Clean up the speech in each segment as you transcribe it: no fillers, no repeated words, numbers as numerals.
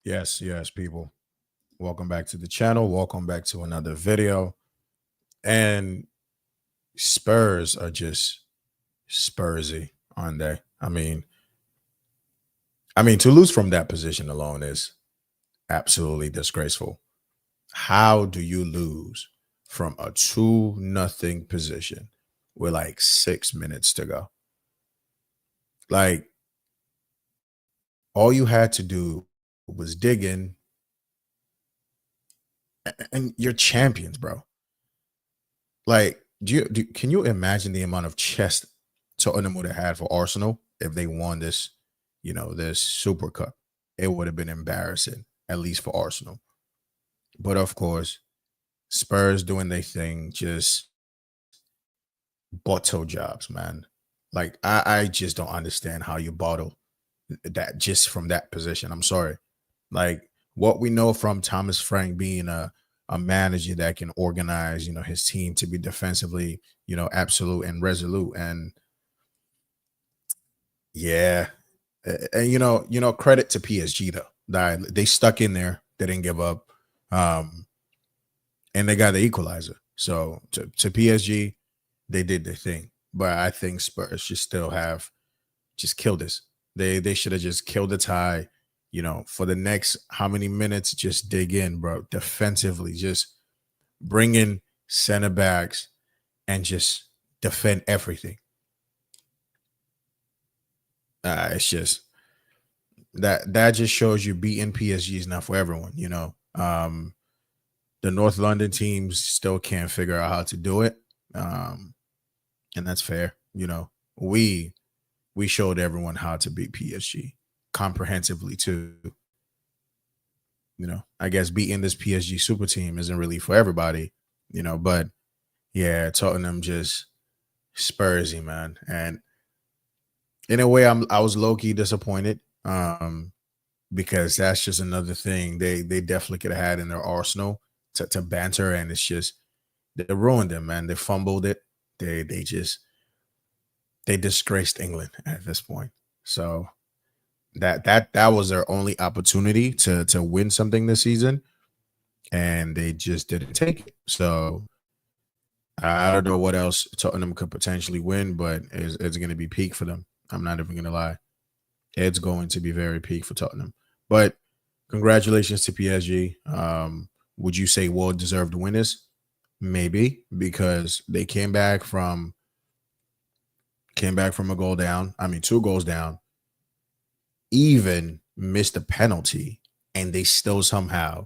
Yes, people. Welcome back to the channel. Welcome back to another video. And Spurs are just Spursy, aren't they? I mean, to lose from that position alone is absolutely disgraceful. How do you lose from a 2-0 position with like 6 minutes to go? Like, all you had to do was dig in, and you're champions, bro. Like, can you imagine the amount of chest Tottenham would have had for Arsenal if they won this, this Super Cup? It would have been embarrassing, at least for Arsenal. But of course, Spurs doing their thing, just bottle jobs, man. Like, I just don't understand how you bottle that just from that position. I'm sorry. Like, what we know from Thomas Frank being a manager that can organize, his team to be defensively, absolute and resolute. And yeah, and credit to PSG though. That they stuck in there, they didn't give up. Um, and they got the equalizer. So to PSG, they did their thing. But I think Spurs should still have just killed this. They should have just killed the tie. For the next how many minutes, just dig in, bro. Defensively, just bring in center backs and just defend everything. It's just that just shows you beating PSG is not for everyone. The North London teams still can't figure out how to do it, and that's fair. We showed everyone how to beat PSG comprehensively too. I guess beating this PSG super team isn't really for everybody, but yeah, Tottenham just Spursy, man. And in a way, I was low key disappointed, because that's just another thing they definitely could have had in their arsenal to banter, and it's just they ruined them, man. They fumbled it. They disgraced England at this point. So that was their only opportunity to win something this season, and they just didn't take it. So I don't know what else Tottenham could potentially win, but it's going to be peak for them. I'm not even going to lie. It's going to be very peak for Tottenham. But congratulations to PSG. Would you say well-deserved winners? Maybe, because they came back from a goal down. I mean, 2 goals down, even missed a penalty, and they still somehow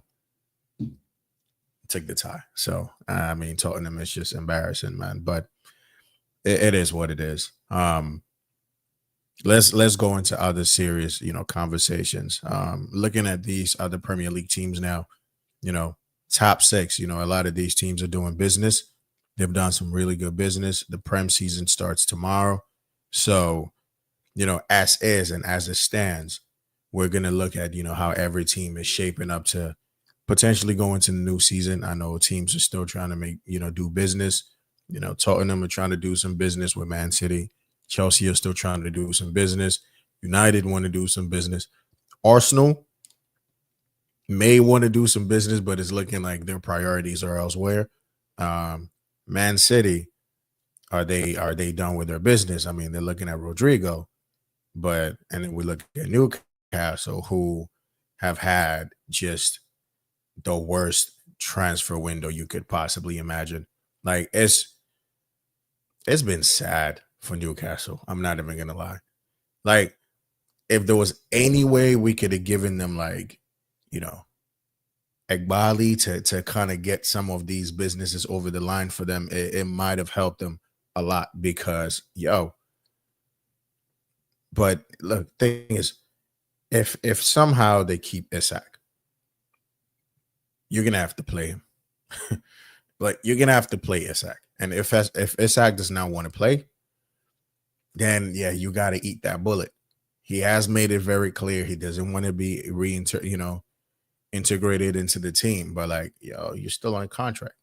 took the tie. So I mean, Tottenham is just embarrassing, man. But it is what it is. Let's go into other serious, conversations. Looking at these other Premier League teams now, top 6. A lot of these teams are doing business. They've done some really good business. The Prem season starts tomorrow, so as is and as it stands, we're gonna look at how every team is shaping up to potentially go into the new season. I know teams are still trying to make do business. Tottenham are trying to do some business with Man City. Chelsea are still trying to do some business. United want to do some business. Arsenal may want to do some business, but it's looking like their priorities are elsewhere. Man City, are they done with their business? I mean, they're looking at Rodrigo, and then we look at Newcastle, who have had just the worst transfer window you could possibly imagine. Like, it's been sad for Newcastle. I'm not even gonna lie. Like, if there was any way we could have given them, like, Egbali to kind of get some of these businesses over the line for them, it might have helped them a lot, because but look, thing is, if somehow they keep Isak, you're gonna have to play him. Like, you're gonna have to play Isak, and if Isak does not want to play, then yeah, you got to eat that bullet. He has made it very clear he doesn't want to be integrated into the team. But like, you're still on contract.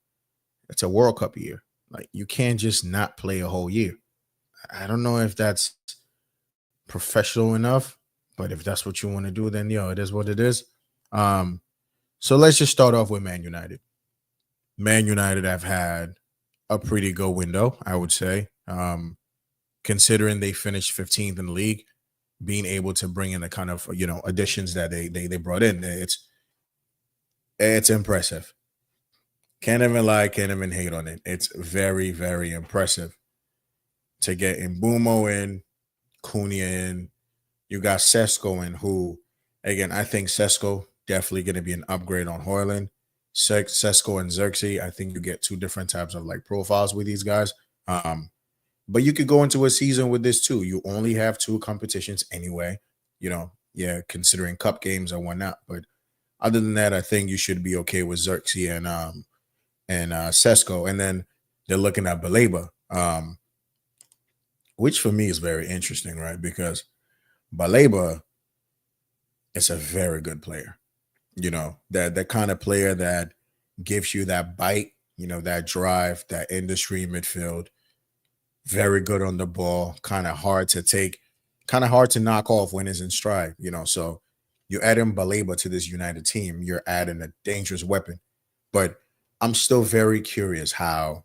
It's a World Cup year. Like, you can't just not play a whole year. I don't know if that's professional enough, but if that's what you want to do, then it is what it is. Um, so let's just start off with Man United. Man United have had a pretty good window, I would say. Considering they finished 15th in the league, being able to bring in the kind of additions that they brought in, it's impressive. Can't even lie, can't even hate on it. It's very, very impressive to get Mbumo in, Cunha in. You got Sesko in, who, again, I think Sesko definitely going to be an upgrade on Hoyland. Sesko and Xerxes, I think you get two different types of like profiles with these guys. Um, but you could go into a season with this too. You only have two competitions anyway. Yeah, considering cup games and whatnot. But other than that, I think you should be okay with Xerxes and Sesko. And then they're looking at Baleba, which for me is very interesting, right? Because Baleba is a very good player. That kind of player that gives you that bite, that drive, that industry midfield. Very good on the ball, kind of hard to take, kind of hard to knock off when it's in stride. So you add in Baleba to this United team, you're adding a dangerous weapon. But I'm still very curious how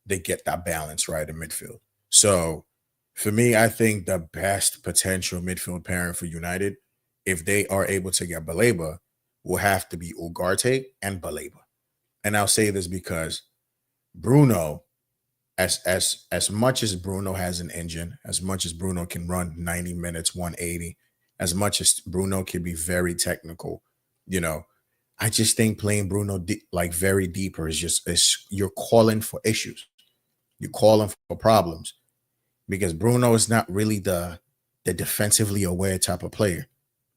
they get that balance right in midfield. So for me, I think the best potential midfield pairing for United, if they are able to get Baleba, will have to be Ugarte and Baleba. And I'll say this because Bruno, as much as Bruno has an engine, as much as Bruno can run 90 minutes, 180, as much as Bruno can be very technical, you know, I just think playing Bruno like very deeper is you're calling for issues. You're calling for problems because Bruno is not really the defensively aware type of player.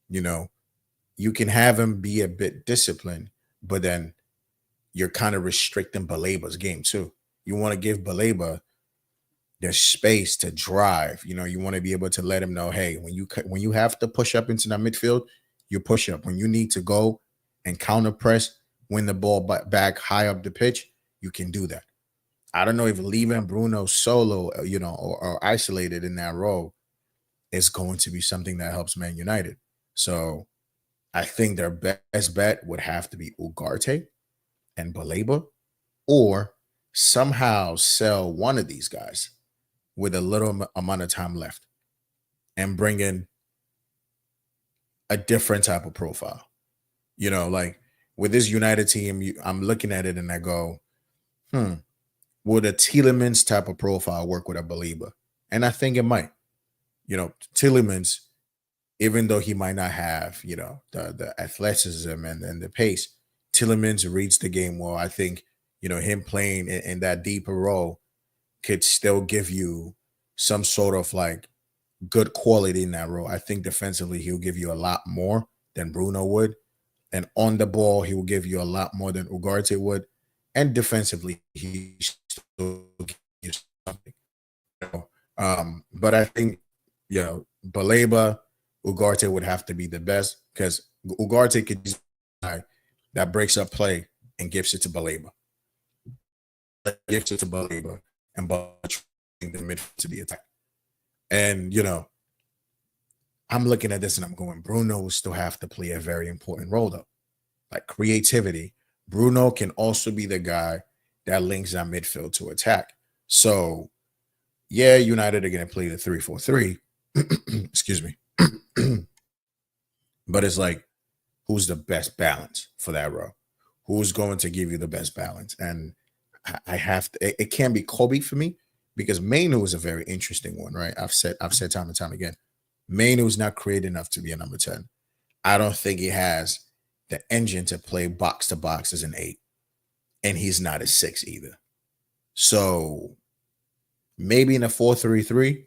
You know, you can have him be a bit disciplined, but then you're kind of restricting Baleba's game too. You want to give Baleba the space to drive. You want to be able to let him know, hey, when you have to push up into that midfield, you push up. When you need to go and counter press, win the ball back high up the pitch, you can do that. I don't know if leaving Bruno solo, or isolated in that role is going to be something that helps Man United. So I think their best bet would have to be Ugarte and Baleba, or somehow sell one of these guys with a little amount of time left and bring in a different type of profile. Like with this United team, I'm looking at it and I go, would a Tielemans type of profile work with a Baleba? And I think it might. Tielemans, even though he might not have, the athleticism and the pace, Tielemans reads the game well. I think, him playing in that deeper role could still give you some sort of like good quality in that role. I think defensively, he'll give you a lot more than Bruno would. And on the ball, he will give you a lot more than Ugarte would. And defensively, he still give you something. But I think, Baleba, Ugarte would have to be the best because Ugarte could be that breaks up play and gives it to Baleba. Gives it to Baleba and Baleba the midfield to the attack. And, I'm looking at this and I'm going, Bruno will still have to play a very important role though. Like creativity. Bruno can also be the guy that links that midfield to attack. So, yeah, United are going to play the 3-4-3. Excuse me. But it's like, who's the best balance for that row? Who's going to give you the best balance? And I have to, it can't be Kobe for me because Mainu is a very interesting one, right? I've said time and time again, Mainu's not creative enough to be a number 10. I don't think he has the engine to play box to box as an 8. And he's not a 6 either. So maybe in a 4-3-3,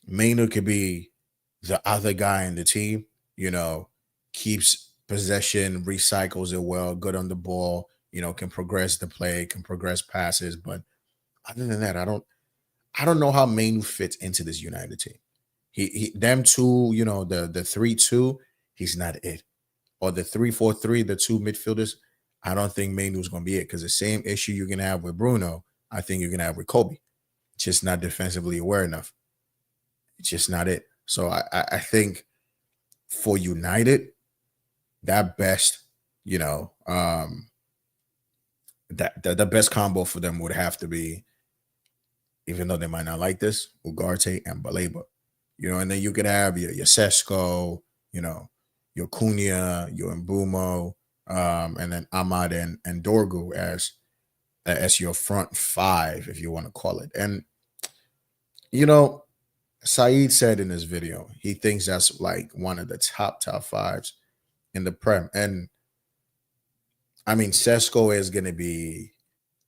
Mainu could be the other guy in the team, keeps possession, recycles it well, good on the ball, can progress the play, can progress passes. But other than that, I don't know how Mainu fits into this United team. He them two, the 3-2, he's not it. Or the 3-4-3, the two midfielders, I don't think Mainu's gonna be it because the same issue you can have with Bruno, I think you're gonna have with Kobe. Just not defensively aware enough. It's just not it. So I think for United, that best You know, that the best combo for them would have to be, even though they might not like this, Ugarte and Baleba. You know, and then you could have your Sesko, you know, your Cunha, your Mbumo, and then Ahmad and Dorgu as your front five, if you want to call it. And you know, Saeed said in his video, he thinks that's like one of the top fives in the Prem. And I mean, Sesko is going to be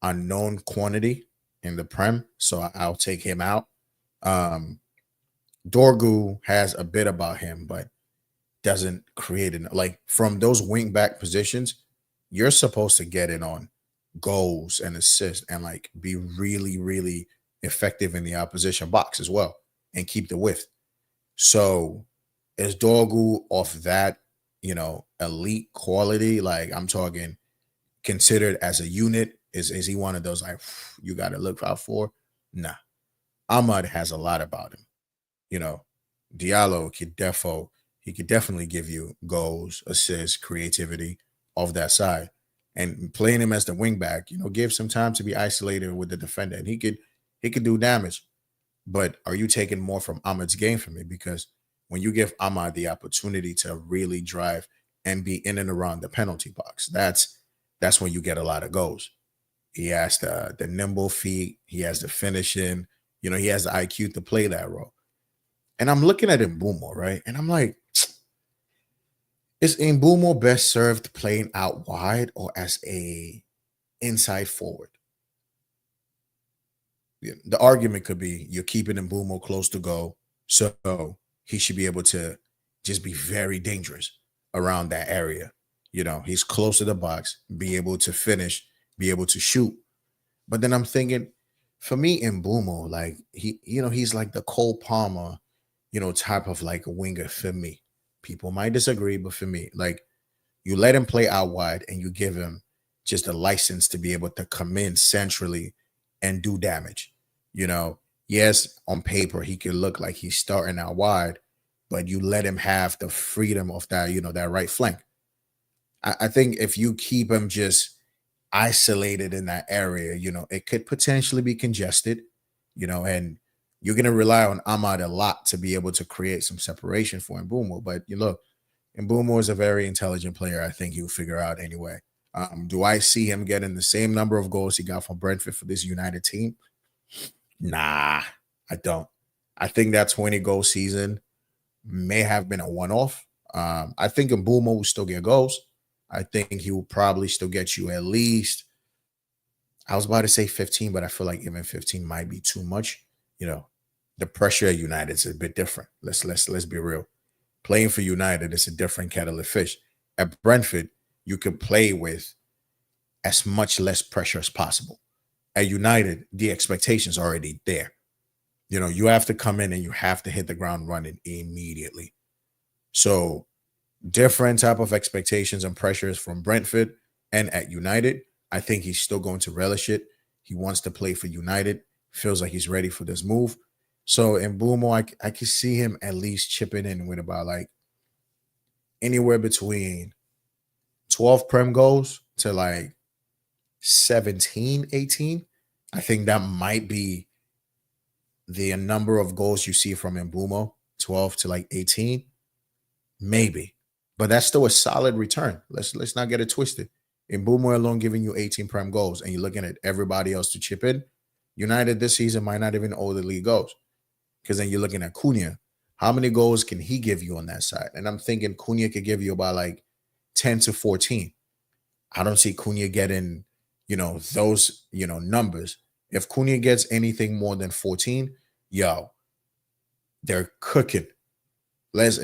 unknown quantity in the Prem, so I'll take him out. Um, Dorgu has a bit about him, but doesn't create an like from those wing back positions. You're supposed to get in on goals and assists and like be really, really effective in the opposition box as well and keep the width. So is Dorgu off that, elite quality? Like I'm talking considered as a unit. Is he one of those like you got to look out for? Nah. Ahmad has a lot about him. You know, Diallo he could definitely give you goals, assists, creativity off that side. And playing him as the wing back, give some time to be isolated with the defender. And he could do damage. But are you taking more from Ahmad's game for me? Because when you give Ahmad the opportunity to really drive and be in and around the penalty box, that's when you get a lot of goals. He has the nimble feet, he has the finishing, he has the IQ to play that role. And I'm looking at Mbumo, right? And I'm like, is Mbumo best served playing out wide or as a inside forward? The argument could be you're keeping Mbumo close to goal, so he should be able to just be very dangerous around that area. He's close to the box, be able to finish, be able to shoot. But then I'm thinking, for me, Mbumo, like he's like the Cole Palmer, type of like a winger for me. People might disagree, but for me, like you let him play out wide and you give him just a license to be able to come in centrally and do damage. Yes, on paper he could look like he's starting out wide, but you let him have the freedom of that, that right flank. I think if you keep him just isolated in that area, it could potentially be congested, and you're going to rely on Ahmad a lot to be able to create some separation for Mbumo. But you look, Mbumo is a very intelligent player. I think he'll figure out anyway. Do I see him getting the same number of goals he got from Brentford for this United team? Nah, I don't. I think that 20 goal season may have been a one off. I think Mbumo will still get goals. I think he will probably still get you at least, I was about to say 15, but I feel like even 15 might be too much. The pressure at United is a bit different. Let's be real. Playing for United is a different kettle of fish. At Brentford, you can play with as much less pressure as possible. At United, the expectations are already there. You have to come in and you have to hit the ground running immediately. So different type of expectations and pressures from Brentford and at United. I think he's still going to relish it. He wants to play for United, feels like he's ready for this move. So in Mbumo, I can see him at least chipping in with about like anywhere between 12 Prem goals to like 17, 18. I think that might be the number of goals you see from Mbumo, 12 to like 18. Maybe. But that's still a solid return. Let's not get it twisted. Mbumo alone giving you 18 Prem goals, and you're looking at everybody else to chip in. United this season might not even owe the league goals. Because then you're looking at Cunha. How many goals can he give you on that side? And I'm thinking Cunha could give you about like 10 to 14. I don't see Cunha getting, those, numbers. If Cunha gets anything more than 14, yo, they're cooking. Let's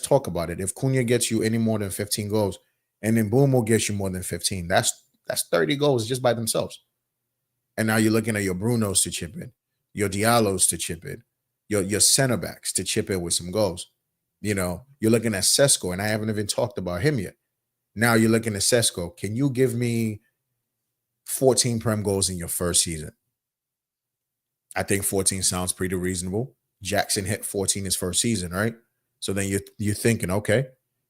talk about it. If Cunha gets you any more than 15 goals, and then Mbumo gets you more than 15, that's 30 goals just by themselves. And now you're looking at your Brunos to chip in, your Diallos to chip in, your center backs to chip in with some goals. You're looking at Sesko, and I haven't even talked about him yet. Now you're looking at Sesko. Can you give me 14 Prem goals in your first season? I think 14 sounds pretty reasonable. Jackson hit 14 his first season, right? So then you're thinking, okay,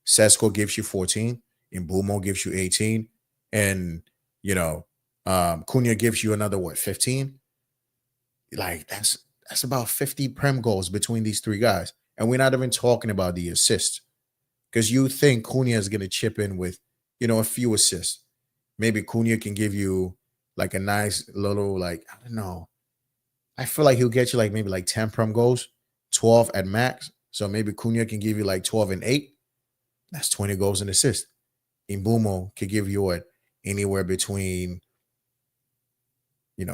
Sesko gives you 14. Mbumo gives you 18, and you know, Cunha gives you another what 15. Like that's about 50 prem goals between these three guys, and we're not even talking about the assists because you think Cunha is going to chip in with a few assists. Maybe Cunha can give you like a nice little like I don't know. I feel like he'll get you like maybe like 10 prem goals, 12 at max. So maybe Cunha can give you like 12 and 8. That's 20 goals and assists. Imbumo could give you what anywhere between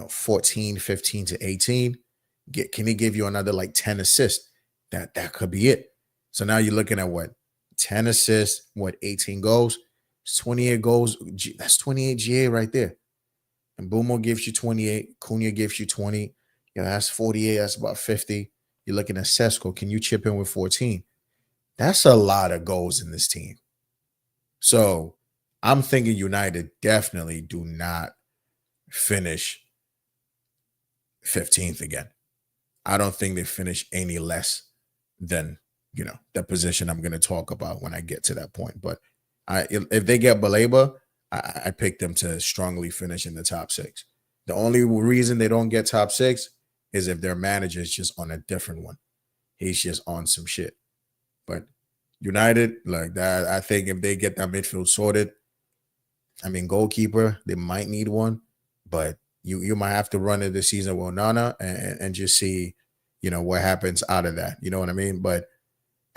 14, 15 to 18. Can he give you another like 10 assists? That could be it. So now you're looking at what 10 assists, what 18 goals, 28 goals. That's 28 GA right there. And Bumo gives you 28, Cunha gives you 20. That's 48. That's about 50. You're looking at Sesko. Can you chip in with 14? That's a lot of goals in this team. So I'm thinking United definitely do not finish 15th again. I don't think they finish any less than the position I'm going to talk about when I get to that point. But if they get Baleba, I pick them to strongly finish in the top 6. The only reason they don't get top 6 is if their manager is just on a different one. He's just on some shit. But United, like that, I think if they get that midfield sorted, I mean, goalkeeper, they might need one, but you might have to run it this season with Onana and just see, what happens out of that. You know what I mean?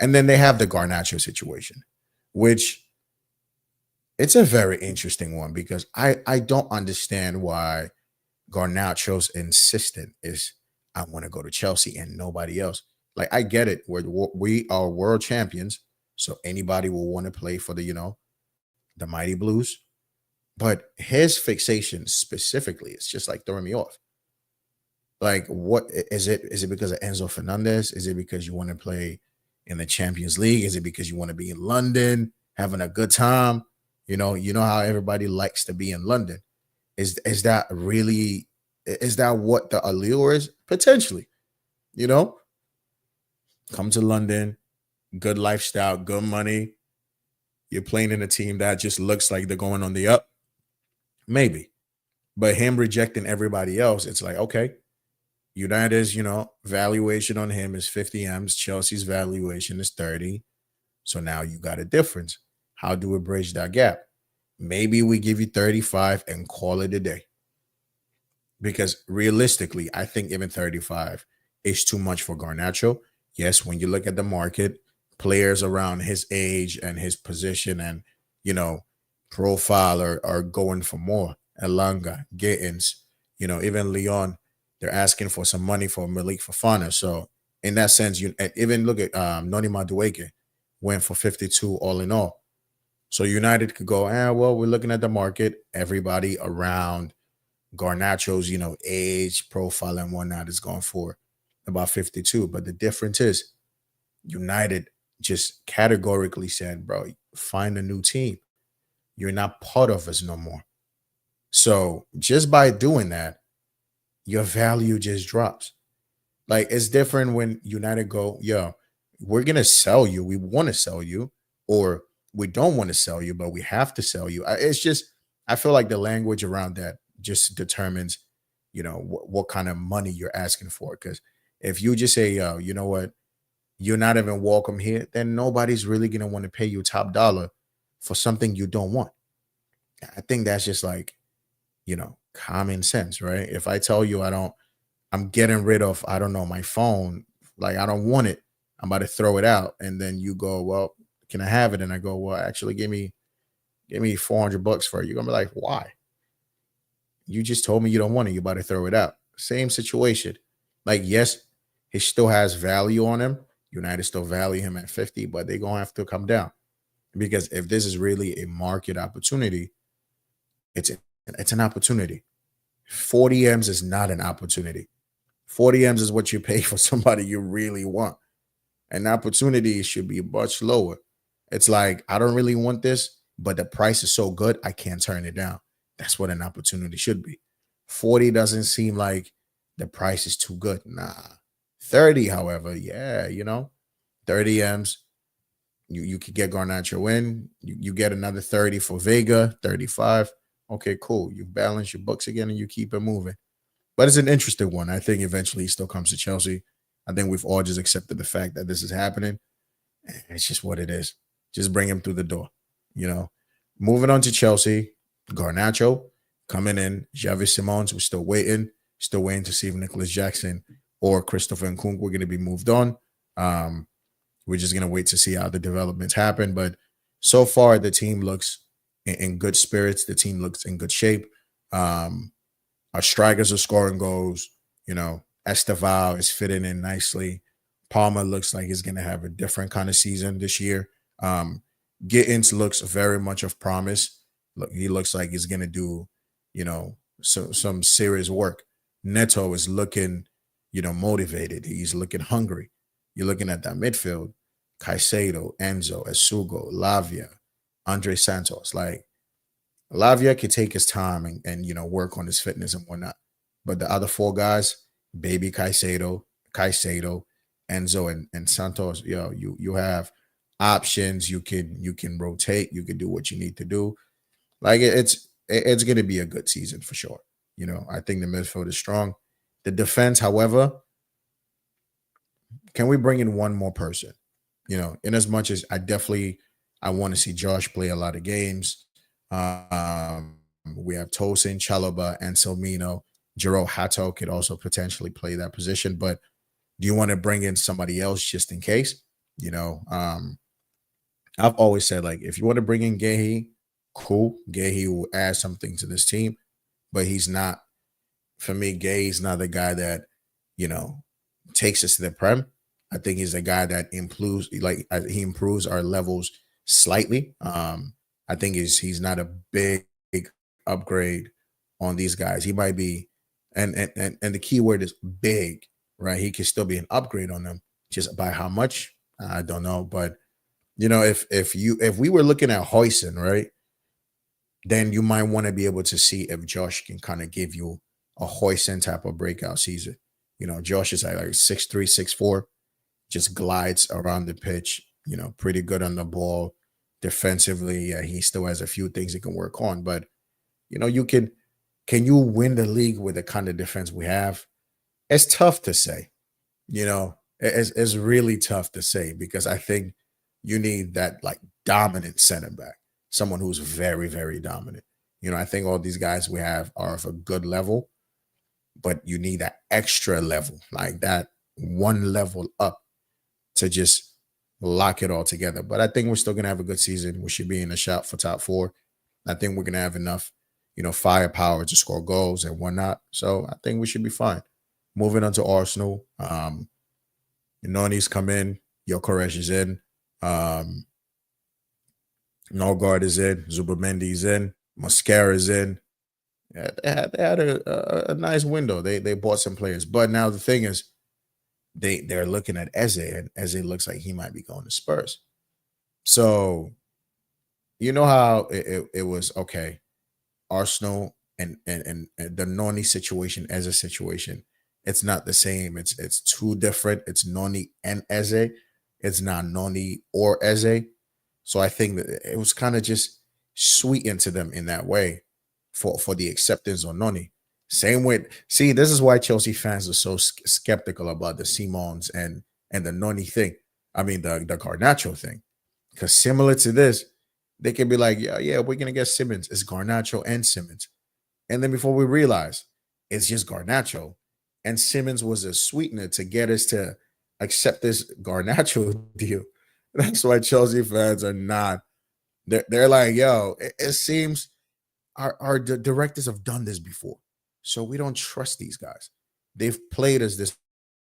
And then they have the Garnacho situation, which it's a very interesting one because I don't understand why Garnacho's insistent is I want to go to Chelsea and nobody else. Like I get it, we are world champions, so anybody will want to play for the Mighty Blues. But his fixation specifically is just like throwing me off. Like, what is it? Is it because of Enzo Fernandez? Is it because you want to play in the Champions League? Is it because you want to be in London having a good time? You know how everybody likes to be in London. Is that really? Is that what the allure is? Potentially, come to London, good lifestyle, good money. You're playing in a team that just looks like they're going on the up. Maybe. But him rejecting everybody else, it's like, okay, United's, valuation on him is 50 M's. Chelsea's valuation is 30. So now you got a difference. How do we bridge that gap? Maybe we give you 35 and call it a day. Because realistically, I think even 35 is too much for Garnacho. Yes, when you look at the market, players around his age and his position and, profile are going for more. Elanga, Gittins, even Leon, they're asking for some money for Malik Fofana. So in that sense, you even look at Noni Madueke went for 52 all in all. So United could go, well, we're looking at the market. Everybody around Garnacho's, age, profile, and whatnot is going for about 52. But the difference is United just categorically said, bro, find a new team. You're not part of us no more. So just by doing that, your value just drops. Like it's different when United go, yo, we're going to sell you. We want to sell you, or we don't want to sell you, but we have to sell you. It's just, I feel like the language around that just determines, what kind of money you're asking for. Because if you just say, yo, you know what, you're not even welcome here, then nobody's really going to want to pay you top dollar for something you don't want. I think that's just like, common sense, right? If I tell you I'm getting rid of, I don't know, my phone, like I don't want it, I'm about to throw it out. And then you go, well, can I have it? And I go, well, actually give me $400 for it. You're gonna be like, why? You just told me you don't want it, you're about to throw it out. Same situation. Like, yes, he still has value on him. United still value him at 50, but they're gonna have to come down. Because if this is really a market opportunity, it's an opportunity. 40 M's is not an opportunity. 40 M's is what you pay for somebody you really want. An opportunity should be much lower. It's like, I don't really want this, but the price is so good, I can't turn it down. That's what an opportunity should be. 40 doesn't seem like the price is too good. Nah. 30, however, yeah, 30 M's. You could get Garnacho in. You get another 30 for Vega, 35. Okay, cool. You balance your books again and you keep it moving. But it's an interesting one. I think eventually he still comes to Chelsea. I think we've all just accepted the fact that this is happening. It's just what it is. Just bring him through the door. You know, moving on to Chelsea, Garnacho coming in. Javi Simons, we're still waiting to see if Nicholas Jackson or Christopher Nkunku were going to be moved on. We're just going to wait to see how the developments happen. But so far, the team looks in good spirits. The team looks in good shape. Our strikers are scoring goals. You know, Esteval is fitting in nicely. Palmer looks like he's going to have a different kind of season this year. Gittins looks very much of promise. Look, he looks like he's going to do, some serious work. Neto is looking, motivated. He's looking hungry. You're looking at that midfield: Caicedo, Enzo, Esugo, Lavia, Andre Santos. Like, Lavia could take his time and work on his fitness and whatnot. But the other four guys, baby Caicedo, Enzo, and Santos, you have options. You can rotate. You can do what you need to do. Like, it's going to be a good season for sure. I think the midfield is strong. The defense, however, can we bring in one more person? In as much as I want to see Josh play a lot of games. We have Tosin, Chalobah, and Selmino. Jiro Hato could also potentially play that position, but do you want to bring in somebody else just in case? I've always said, like, if you want to bring in Gehi, cool. Gehi will add something to this team, but he's not, for me, Gehi's not the guy that, takes us to the Prem. I think he's a guy that improves, he improves our levels slightly. I think he's not a big upgrade on these guys. He might be, and the key word is big, right? He can still be an upgrade on them. Just by how much, I don't know. But if we were looking at Hoyson, right, then you might want to be able to see if Josh can kind of give you a Hoyson type of breakout season. Josh is like 6'3", 6'4", just glides around the pitch. Pretty good on the ball. Defensively, yeah, he still has a few things he can work on. But can you win the league with the kind of defense we have? It's tough to say. It's really tough to say, because I think you need that, like, dominant center back, someone who's very, very dominant. I think all these guys we have are of a good level, but you need that extra level, like that one level up to just lock it all together. But I think we're still going to have a good season. We should be in a shot for top four. I think we're going to have enough, firepower to score goals and whatnot. So I think we should be fine. Moving on to Arsenal. Noni's come in. Gyökeres is in. Norgard is in. Zubamendi's in. Mascara's in. Yeah, they had a nice window. They bought some players. But now the thing is, they're looking at Eze, and Eze looks like he might be going to Spurs. So you know how it was, okay, Arsenal and the Noni situation, Eze situation, it's not the same. It's too different. It's Noni and Eze. It's not Noni or Eze. So I think that it was kind of just sweetened to them in that way for the acceptance on Noni. Same with, see, this is why Chelsea fans are so skeptical about the Simons and the Noni thing. I mean, the Garnacho thing. Because similar to this, they can be like, yeah, we're going to get Simmons. It's Garnacho and Simmons. And then before we realize, it's just Garnacho. And Simmons was a sweetener to get us to accept this Garnacho deal. That's why Chelsea fans are not. They're like, yo, it seems our directors have done this before. So we don't trust these guys. They've played us this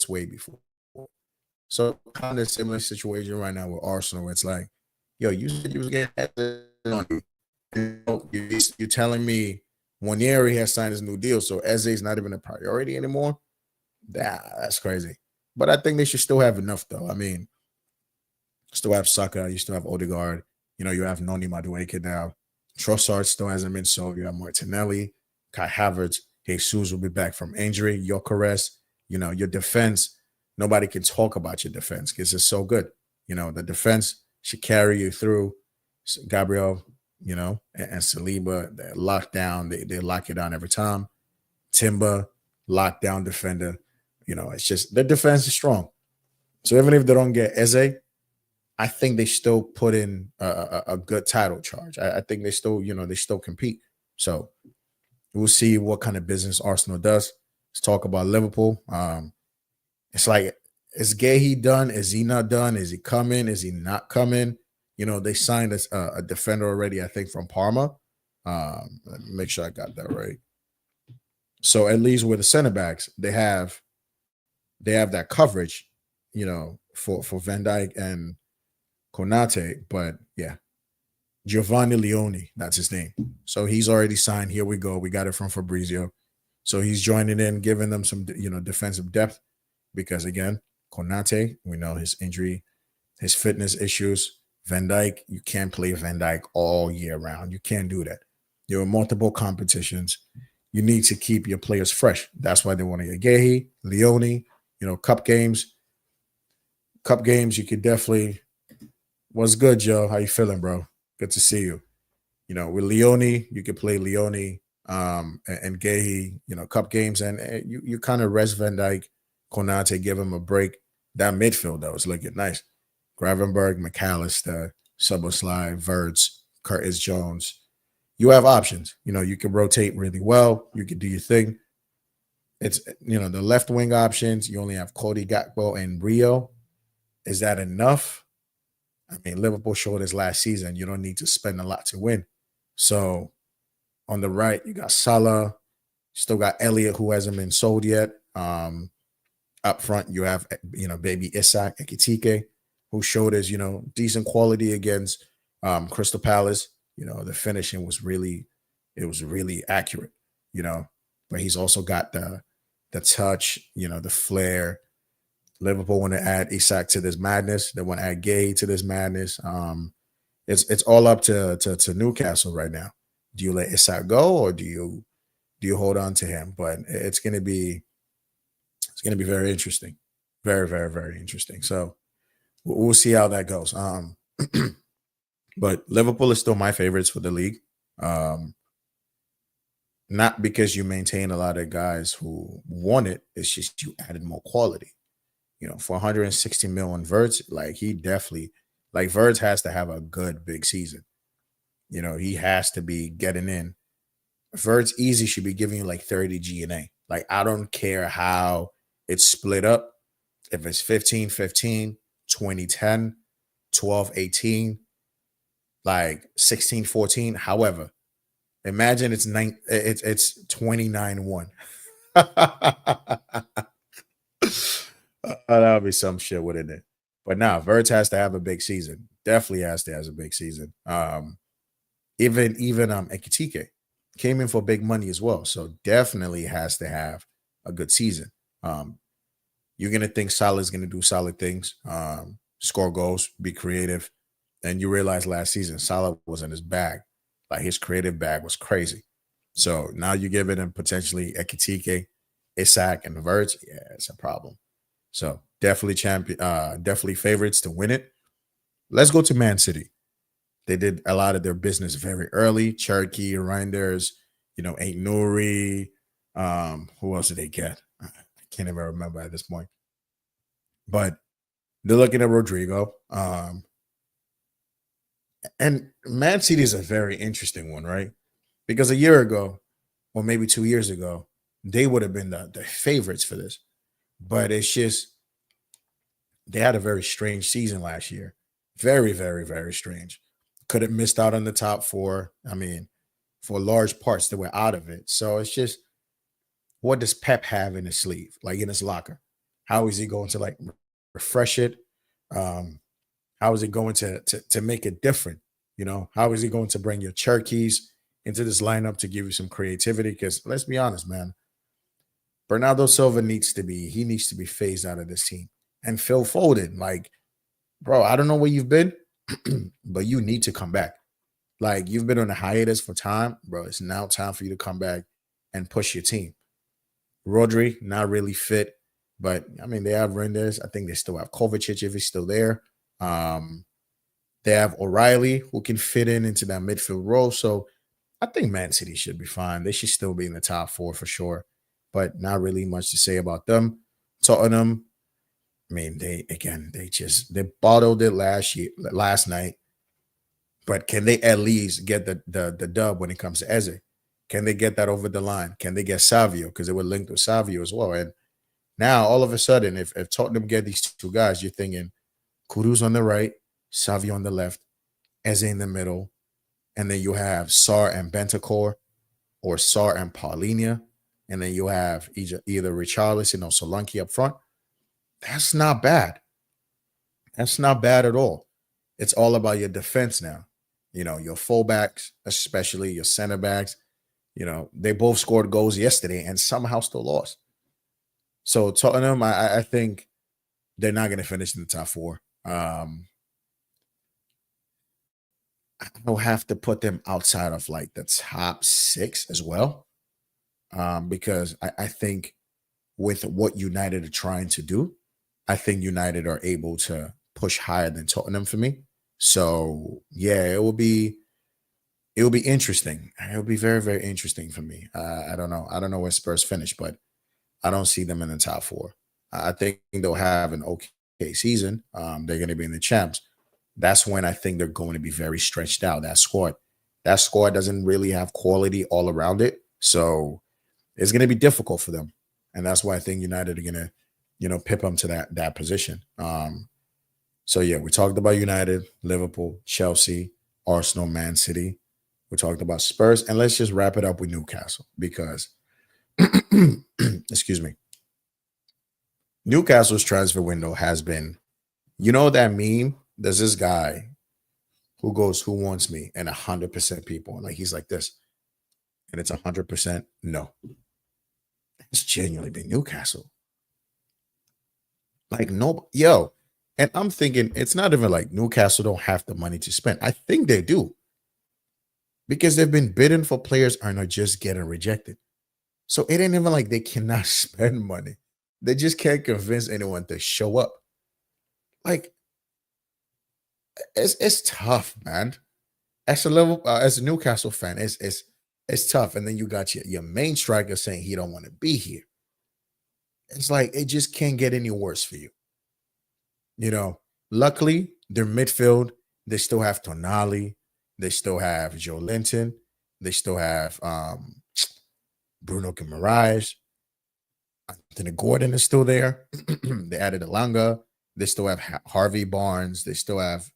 way before. So kind of similar situation right now with Arsenal. It's like, yo, you said you was getting on you. You're telling me Wanieri has signed his new deal, so Eze is not even a priority anymore? That's crazy. But I think they should still have enough, though. I mean, still have Saka, you still have Odegaard, you have Noni Madueke now. Trossard still hasn't been sold. You have Martinelli, Kai Havertz, Jesus will be back from injury, Gyökeres. Your defense, nobody can talk about your defense because it's so good. The defense should carry you through. Gabriel, and Saliba, they're locked down. They lock you down every time. Timber, lockdown defender. It's just their defense is strong. So even if they don't get Eze, I think they still put in a good title charge. I think they still, they still compete. So we'll see what kind of business Arsenal does. Let's talk about Liverpool. It's like, is Gahey done? Is he not done? Is he coming? Is he not coming? They signed a defender already, I think, from Parma. Let me make sure I got that right. So at least with the center backs, they have that coverage, for Van Dijk and Konate. But yeah, Giovanni Leone, that's his name. So he's already signed. Here we go. We got it from Fabrizio. So he's joining in, giving them some, defensive depth because, again, Konate, we know his injury, his fitness issues. Van Dijk, you can't play Van Dijk all year round. You can't do that. There are multiple competitions. You need to keep your players fresh. That's why they want to get Gahey, Leone, cup games. Cup games, you could definitely. What's good, Joe? How you feeling, bro? Good to see you. With Leone, you could play Leone and Gahey, cup games, and you kind of rest Van Dijk, Konate, give him a break. That midfield, though, is looking nice. Gravenberg, McAllister, Szoboszlai, Verts, Curtis Jones. You have options. You can rotate really well. You can do your thing. It's, the left wing options. You only have Cody Gakpo and Rio. Is that enough? I mean, Liverpool showed us last season. You don't need to spend a lot to win. So on the right, you got Salah. Still got Elliott, who hasn't been sold yet. Up front, you have, baby Isak Ekitike, who showed us, decent quality against Crystal Palace. The finishing was really accurate, but he's also got the touch, the flair. Liverpool want to add Isak to this madness. They want to add Gay to this madness. It's all up to Newcastle right now. Do you let Isak go or do you hold on to him? But it's gonna be very interesting. Very, very, very interesting. So we'll see how that goes. But Liverpool is still my favorites for the league. Not because you maintain a lot of guys who won it. It's just you added more quality. For 160 million Verts, he definitely, Verts has to have a good big season. He has to be getting in. Verts easy should be giving you 30 GNA. I don't care how it's split up. If it's 15-15, 20-10, 12-18, 16-14. However, imagine it's 29-1. That'll be some shit within it. But now, Verts has to have a big season. Definitely has to have a big season. Even Ekitike came in for big money as well. So definitely has to have a good season. You're gonna think Salah's gonna do solid things, score goals, be creative. And you realize last season Salah was in his bag. His creative bag was crazy. So now you're giving him potentially Ekitike, Isak, and Verts. Yeah, it's a problem. So definitely favorites to win it. Let's go to Man City. They did a lot of their business very early. Cherokee, Reinders, Ain't Nuri. Who else did they get? I can't even remember at this point. But they're looking at Rodrigo. And Man City is a very interesting one, right? Because a year ago, or maybe 2 years ago, they would have been the favorites for this. But it's just they had a very strange season last year. Very, very, very strange. Could have missed out on the top four. I mean, for large parts, they were out of it. So it's just, what does Pep have in his sleeve, in his locker? How is he going to refresh it? How is he going to make it different? How is he going to bring your Cherokees into this lineup to give you some creativity? Because let's be honest, man, Bernardo Silva needs to be phased out of this team. And Phil Foden, bro, I don't know where you've been, but you need to come back. You've been on a hiatus for time, bro. It's now time for you to come back and push your team. Rodri, not really fit, but I mean, they have Renders. I think they still have Kovacic if he's still there. They have O'Reilly who can fit into that midfield role. So I think Man City should be fine. They should still be in the top four for sure, but not really much to say about them. Tottenham, I mean, they bottled it last night. But can they at least get the dub when it comes to Eze? Can they get that over the line? Can they get Savio? Because they were linked with Savio as well. And now all of a sudden, if Tottenham get these two guys, you're thinking Kudus on the right, Savio on the left, Eze in the middle, and then you have Sar and Bentacore or Sar and Paulinia, and then you have either Richarlison or Solanke up front. That's not bad. That's not bad at all. It's all about your defense now. Your fullbacks, especially your center backs, they both scored goals yesterday and somehow still lost. So Tottenham, I think they're not going to finish in the top four. I don't have to put them outside of like the top six as well, because I think with what United are trying to do, I think United are able to push higher than Tottenham for me. So yeah, it will be interesting. It will be very, very interesting for me. I don't know. I don't know where Spurs finish, but I don't see them in the top four. I think they'll have an okay season. They're going to be in the champs. That's when I think they're going to be very stretched out. That squad doesn't really have quality all around it, so it's going to be difficult for them. And that's why I think United are going to, pip them to that position. So yeah, we talked about United, Liverpool, Chelsea, Arsenal, Man City. We talked about Spurs, and let's just wrap it up with Newcastle because, excuse me, Newcastle's transfer window has been, that meme. There's this guy who goes, "Who wants me?" and 100% people, and like he's like this, and it's 100% no. It's genuinely been Newcastle. Like no, yo, and I'm thinking it's not even like Newcastle don't have the money to spend. I think they do because they've been bidding for players and are just getting rejected. So it ain't even like they cannot spend money. They just can't convince anyone to show up. Like it's tough, man. As a Newcastle fan, it's tough. And then you got your main striker saying he don't want to be here. It's like it just can't get any worse for you. Luckily, their midfield, they still have Tonali, they still have Joe Linton, they still have Bruno Guimaraes, Anthony Gordon is still there. They added Alanga. They still have Harvey Barnes. They still have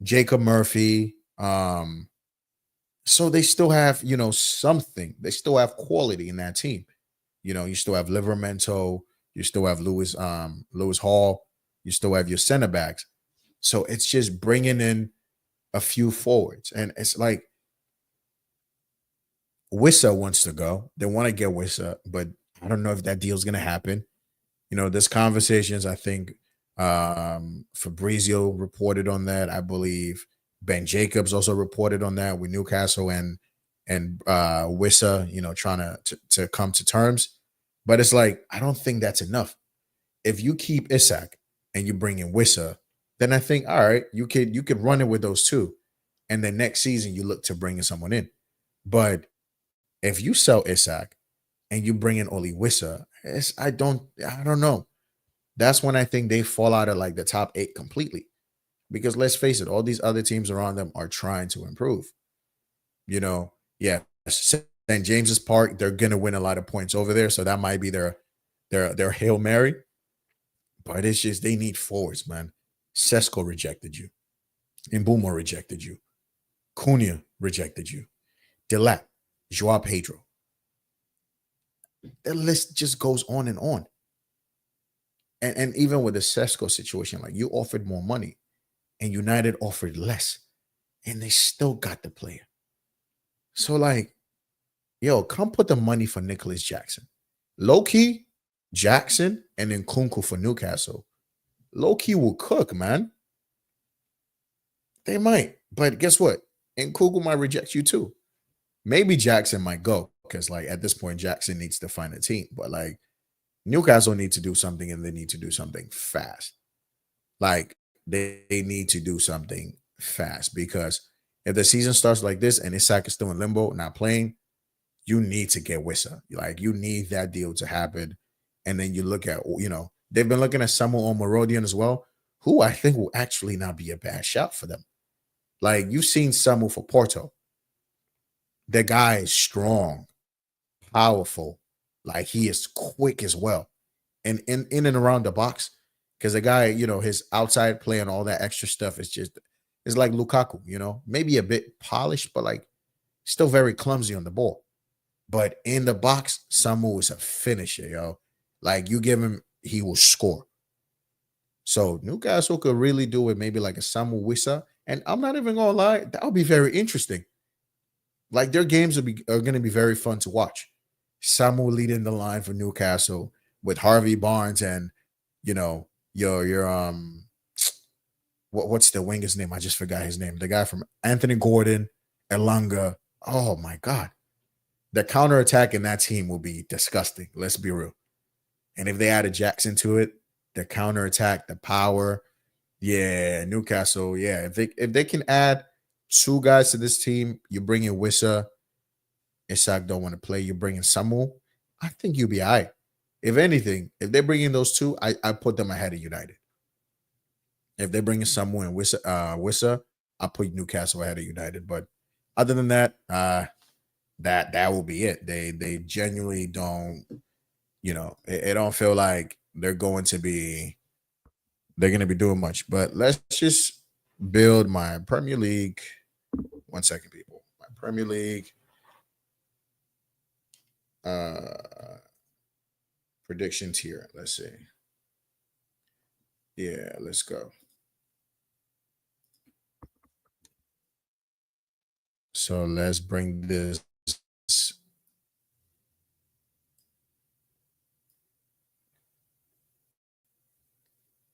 Jacob Murphy. So they still have something. They still have quality in that team. You still have Livermento. You still have Lewis Hall. You still have your center backs. So it's just bringing in a few forwards, and it's like Wissa wants to go. They want to get Wissa, but I don't know if that deal's going to happen. There's conversations. I think Fabrizio reported on that. I believe Ben Jacobs also reported on that with Newcastle and Wissa, trying to come to terms. But it's like I don't think that's enough. If you keep Isak and you bring in Wissa, then I think all right, you could run it with those two, and then next season you look to bring in someone in. But if you sell Isak and you bring in Oli Wissa, I don't know. That's when I think they fall out of like the top 8 completely. Because let's face it, all these other teams around them are trying to improve. Yeah, St. James's Park, they're gonna win a lot of points over there, so that might be their Hail Mary. But it's just they need forwards, man. Sesko rejected you. Mbumo rejected you. Cunha rejected you. Delap, Joao Pedro. The list just goes on and on. And even with the Sesko situation, like you offered more money and United offered less, and they still got the player. So, like, yo, come put the money for Nicholas Jackson. Low key, Jackson and then Kunku for Newcastle. Low key will cook, man. They might. But guess what? And Kunku might reject you too. Maybe Jackson might go because, like, at this point, Jackson needs to find a team. But, like, Newcastle need to do something and they need to do something fast. Like, they need to do something fast because if the season starts like this and Isak is still in limbo, not playing, you need to get Wissa. Like you need that deal to happen. And then you look at, they've been looking at Samuel Omorodian as well, who I think will actually not be a bad shot for them. Like you've seen Samuel for Porto. The guy is strong, powerful. Like he is quick as well. And in and around the box. Because the guy, his outside play and all that extra stuff is just it's like Lukaku, maybe a bit polished, but like still very clumsy on the ball. But in the box, Samu is a finisher, yo. Like you give him, he will score. So Newcastle could really do it, maybe like a Samu Wissa. And I'm not even gonna lie, that would be very interesting. Like their games are gonna be very fun to watch. Samu leading the line for Newcastle with Harvey Barnes and your what's the winger's name? I just forgot his name. The guy from Anthony Gordon, Elanga. Oh my god. The counterattack in that team will be disgusting. Let's be real. And if they added Jackson to it, the counterattack, the power, yeah, Newcastle, yeah. If they can add two guys to this team, you bring in Wissa, Isak don't want to play, you bring in Samu, I think you'll be all right. If anything, if they bring in those two, I put them ahead of United. If they bring in Samu and Wissa, I put Newcastle ahead of United. But other than that, that will be it. They genuinely don't, it don't feel like they're going to be doing much. But let's just build my Premier League. 1 second, people. My Premier League predictions here. Let's see. Yeah, let's go. So let's bring this.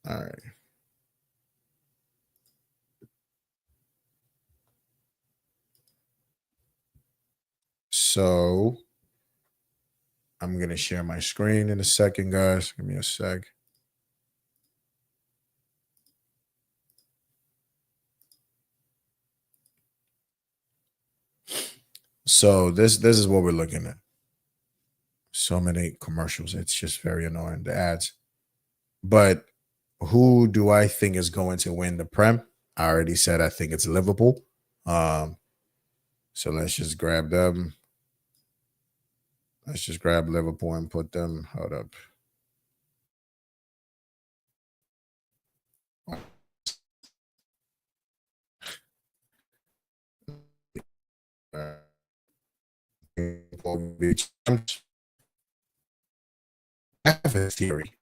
All right. So I'm going to share my screen in a second, guys. Give me a sec. So this is what we're looking at. So many commercials. It's just very annoying, the ads. But who do I think is going to win the Prem? I already said I think it's Liverpool. So let's just grab them. Let's just grab Liverpool and put them. Hold up. I have a theory.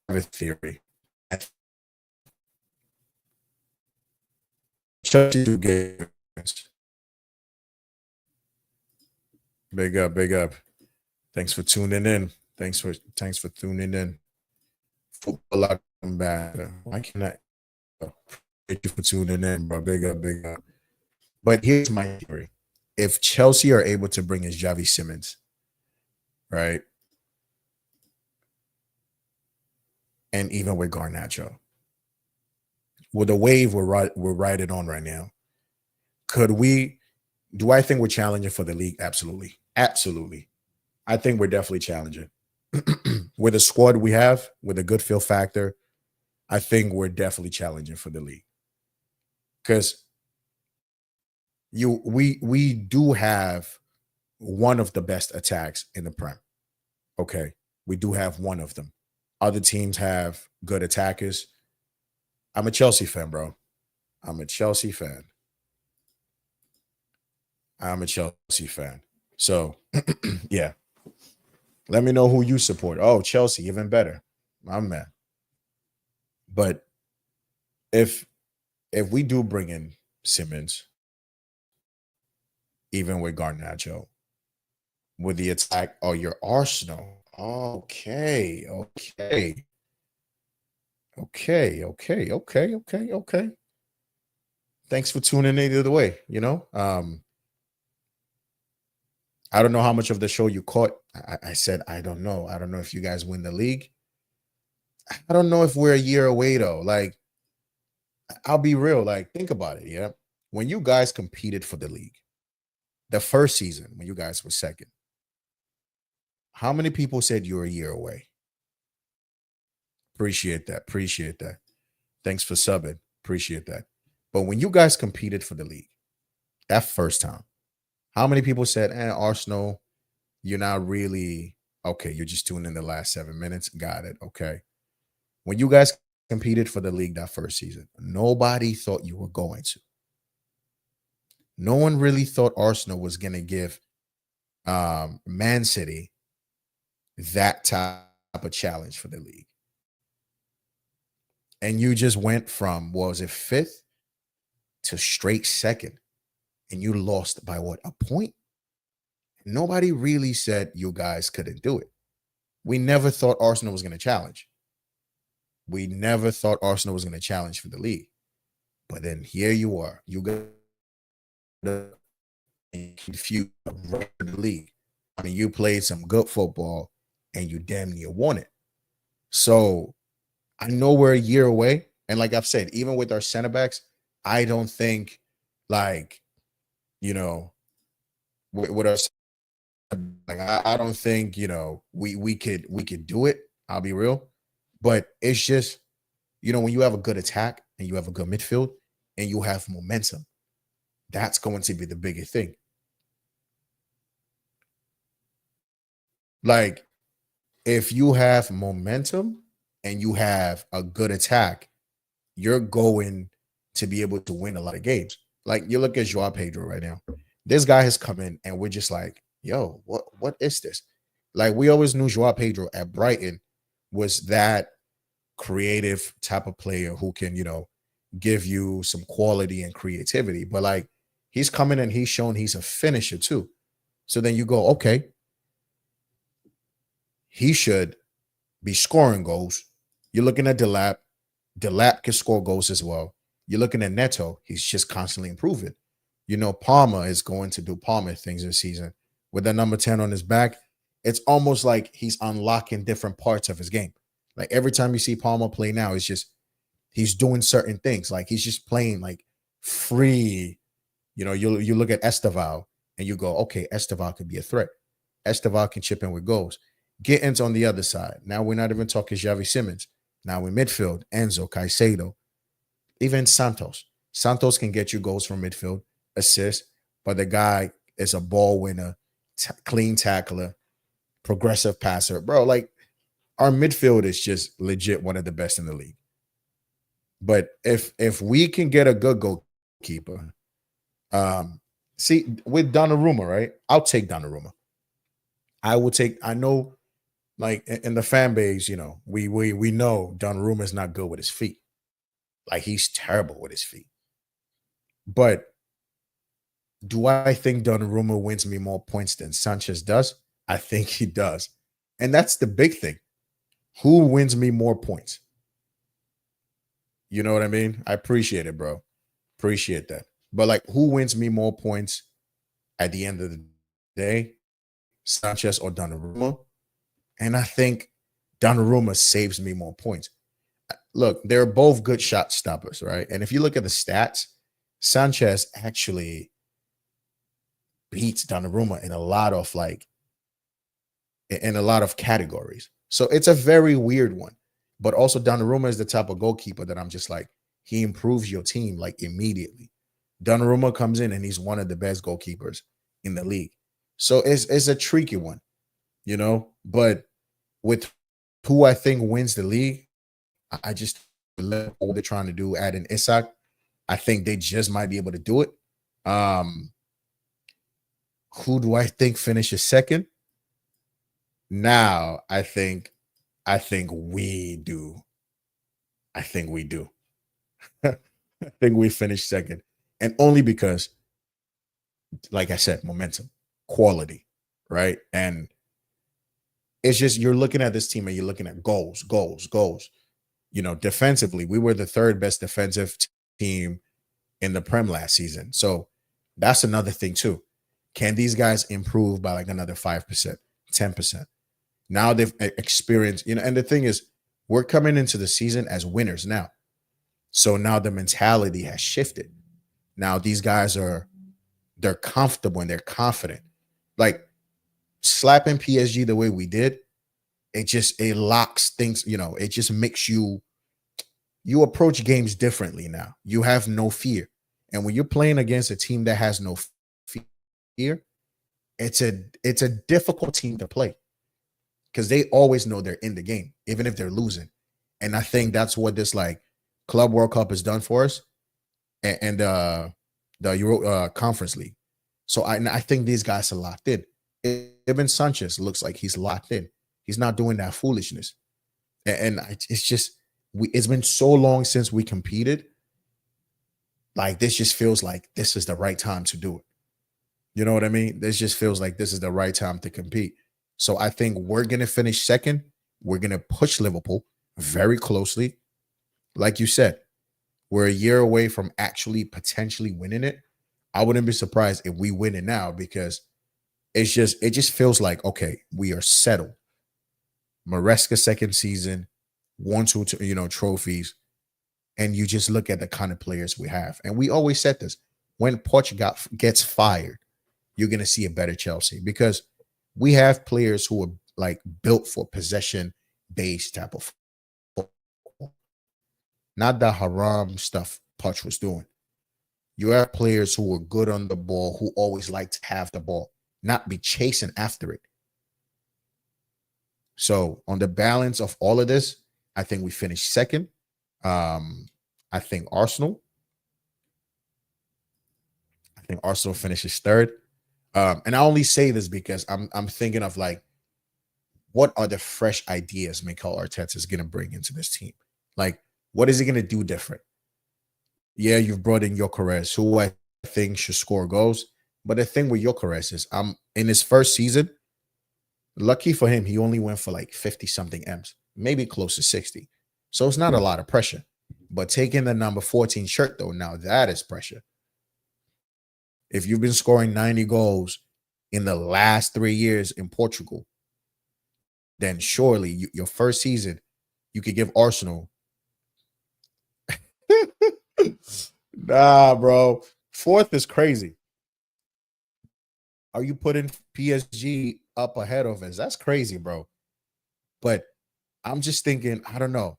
I have a theory. Chelsea do games. Big up, big up. Thanks for tuning in. Thanks for tuning in. Football back. Why can't I? Thank you for tuning in, bro. Big up, big up. But here's my theory: if Chelsea are able to bring in Javi Simmons, right, and even with Garnacho, with the wave we're riding on right now, could we? Do I think we're challenging for the league? Absolutely, absolutely. I think we're definitely challenging. With the squad we have, with a good feel factor, I think we're definitely challenging for the league. Because we do have one of the best attacks in the Prem. Okay. We do have one of them. Other teams have good attackers. I'm a Chelsea fan, bro. I'm a Chelsea fan. I'm a Chelsea fan. So, yeah. Let me know who you support. Oh, Chelsea, even better. My man. But if we do bring in Simmons, even with Garnacho, with the attack, oh, your Arsenal. Okay, okay. Okay, okay, okay, okay, okay. Thanks for tuning in either way. I don't know how much of the show you caught. I said I don't know. I don't know if you guys win the league. I don't know if we're a year away though. Like, I'll be real. Like, think about it. Yeah. When you guys competed for the league, the first season, when you guys were second, how many people said you were a year away? Appreciate that. Appreciate that. Thanks for subbing. Appreciate that. But when you guys competed for the league, that first time, how many people said, Arsenal, you're not really okay? You're just doing in the last 7 minutes. Got it. Okay. When you guys competed for the league that first season, nobody thought you were going to. No one really thought Arsenal was going to give Man City that type of challenge for the league. And you just went from, what was it, fifth to straight second. And you lost by what, a point? Nobody really said you guys couldn't do it. We never thought Arsenal was going to challenge. We never thought Arsenal was going to challenge for the league. But then here you are. You got the confused the league. I mean, you played some good football and you damn near won it. So I know we're a year away. And like I've said, even with our center backs, I don't think like, you know, with our like I don't think, you know, we could do it. I'll be real. But it's just, you know, when you have a good attack and you have a good midfield and you have momentum, that's going to be the biggest thing. Like, if you have momentum and you have a good attack, you're going to be able to win a lot of games. Like, you look at Joao Pedro right now. This guy has come in and we're just like, yo, what is this? Like, we always knew Joao Pedro at Brighton was that creative type of player who can, you know, give you some quality and creativity. But like, he's coming and he's shown he's a finisher too. So then you go, okay, he should be scoring goals. You're looking at Delap. Delap can score goals as well. You're looking at Neto. He's just constantly improving. You know, Palmer is going to do Palmer things this season. With that number 10 on his back, it's almost like he's unlocking different parts of his game. Like every time you see Palmer play now, it's just he's doing certain things. Like he's just playing like free. You know, you look at Esteval and you go, okay, Esteval could be a threat. Esteval can chip in with goals. Gittins on the other side. Now we're not even talking Xavi Simmons. Now in midfield, Enzo, Caicedo, even Santos. Santos can get you goals from midfield, assist, but the guy is a ball winner, clean tackler, progressive passer. Bro, like our midfield is just legit one of the best in the league. But if we can get a good goalkeeper, see, with Donnarumma, right? I'll take Donnarumma. I know, like in the fan base, you know, we know Donnarumma is not good with his feet. Like he's terrible with his feet. But do I think Donnarumma wins me more points than Sanchez does? I think he does. And that's the big thing. Who wins me more points? You know what I mean? I appreciate it, bro. Appreciate that. But like, who wins me more points at the end of the day? Sanchez or Donnarumma? And I think Donnarumma saves me more points. Look, they're both good shot stoppers, right? And if you look at the stats, Sanchez actually beats Donnarumma in a lot of categories. So it's a very weird one. But also Donnarumma is the type of goalkeeper that I'm just like, he improves your team like immediately. Donnarumma comes in and he's one of the best goalkeepers in the league. So it's a tricky one, you know, but with who I think wins the league, I just love what they're trying to do, add in Isak. I think they just might be able to do it. Who do I think finishes second? Now I think we do. I think we do. I think we finish second. And only because, like I said, momentum, quality, right? And it's just you're looking at this team and you're looking at goals, goals, goals. You know, defensively, we were the third best defensive team in the Prem last season. So that's another thing too. Can these guys improve by like another 5%, 10%? Now they've experienced, you know, and the thing is, We're coming into the season as winners now. So now the mentality has shifted. Now these guys they're comfortable and they're confident. Like slapping PSG the way we did, it locks things, it just makes you approach games differently now. You have no fear. And when you're playing against a team that has no fear, it's a difficult team to play because they always know they're in the game, even if they're losing. And I think that's what this like Club World Cup has done for us, and the Euro Conference League. So I think these guys are locked in. Even Sanchez looks like he's locked in. He's not doing that foolishness, it's just it's been so long since we competed. Like this just feels like this is the right time to do it. You know what I mean? This just feels like this is the right time to compete. So I think we're gonna finish second. We're gonna push Liverpool very closely. Like you said, we're a year away from actually potentially winning it. I wouldn't be surprised if we win it now because it just feels like okay, we are settled. Maresca second season, one, two, trophies, and you just look at the kind of players we have. And we always said this: when Poch gets fired, you're gonna see a better Chelsea because we have players who are like built for possession based type of football, not the haram stuff Poch was doing. You have players who are good on the ball, who always like to have the ball, not be chasing after it. So on the balance of all of this, I think we finished second. I think Arsenal. I think Arsenal finishes third. And I only say this because I'm thinking of like, what are the fresh ideas Mikel Arteta is going to bring into this team? Like, what is he going to do different? Yeah, you've brought in Gyökeres, who I think should score goals. But the thing with Gyökeres is, in his first season, lucky for him, he only went for like 50 something M's, maybe close to 60. So it's not a lot of pressure. But taking the number 14 shirt, though, now that is pressure. If you've been scoring 90 goals in the last 3 years in Portugal, then surely your first season, you could give Arsenal. Nah, bro. Fourth is crazy. Are you putting PSG up ahead of us? That's crazy, bro. But I'm just thinking, I don't know.